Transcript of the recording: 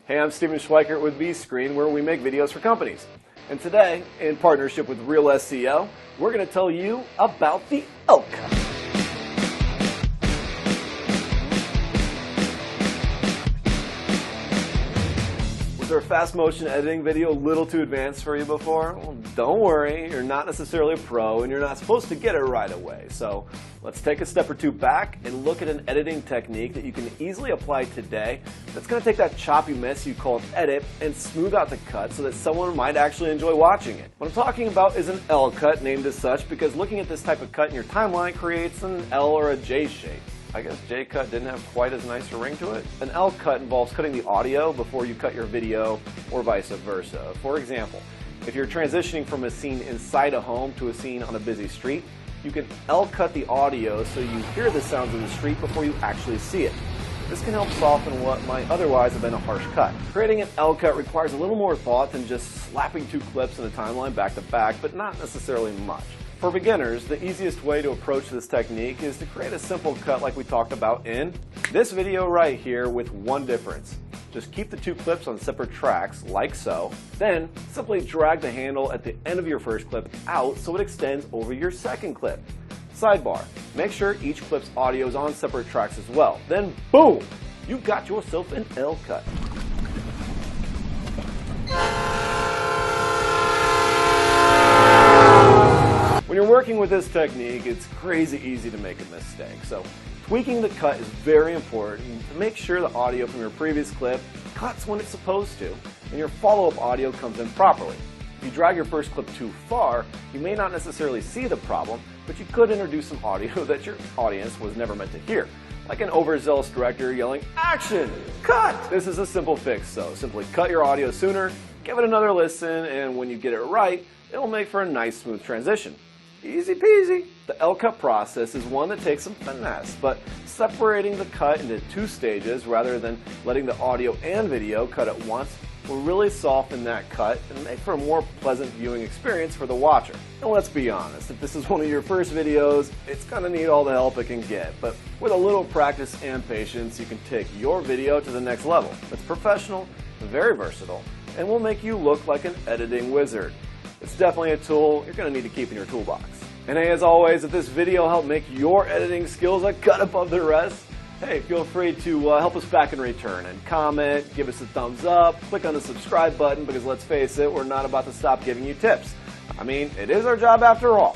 Hey, I'm Steven Schweikert with B-Screen, where we make videos for companies. And today, in partnership with Real SEO, we're going to tell you about the Lcuts. Was our fast motion editing video a little too advanced for you before? Well, don't worry, you're not necessarily a pro and you're not supposed to get it right away. So let's take a step or two back and look at an editing technique that you can easily apply today that's going to take that choppy mess you call an edit and smooth out the cut so that someone might actually enjoy watching it. What I'm talking about is an Lcut, named as such because looking at this type of cut in your timeline creates an L or a J shape. I guess J-cut didn't have quite as nice a ring to it. An Lcut involves cutting the audio before you cut your video or vice versa. For example, if you're transitioning from a scene inside a home to a scene on a busy street, you can Lcut the audio so you hear the sounds of the street before you actually see it. This can help soften what might otherwise have been a harsh cut. Creating an Lcut requires a little more thought than just slapping two clips in a timeline back to back, but not necessarily much. For beginners, the easiest way to approach this technique is to create a simple cut like we talked about in this video right here, with one difference. Just keep the two clips on separate tracks, like so. Then simply drag the handle at the end of your first clip out so it extends over your second clip. Sidebar, make sure each clip's audio is on separate tracks as well. Then boom, you've got yourself an Lcut. When you're working with this technique, it's crazy easy to make a mistake. So tweaking the cut is very important to make sure the audio from your previous clip cuts when it's supposed to, and your follow-up audio comes in properly. If you drag your first clip too far, you may not necessarily see the problem, but you could introduce some audio that your audience was never meant to hear. Like an overzealous director yelling, "Action! Cut!" This is a simple fix, though. Simply cut your audio sooner, give it another listen, and when you get it right, it'll make for a nice, smooth transition. Easy peasy. The Lcut process is one that takes some finesse, but separating the cut into two stages rather than letting the audio and video cut at once will really soften that cut and make for a more pleasant viewing experience for the watcher. And let's be honest, if this is one of your first videos, it's going to need all the help it can get, but with a little practice and patience, you can take your video to the next level. It's professional, very versatile, and will make you look like an editing wizard. It's definitely a tool you're going to need to keep in your toolbox. And hey, as always, if this video helped make your editing skills a cut above the rest, hey, feel free to help us back in return and comment, give us a thumbs up, click on the subscribe button because let's face it, we're not about to stop giving you tips. I mean, it is our job after all.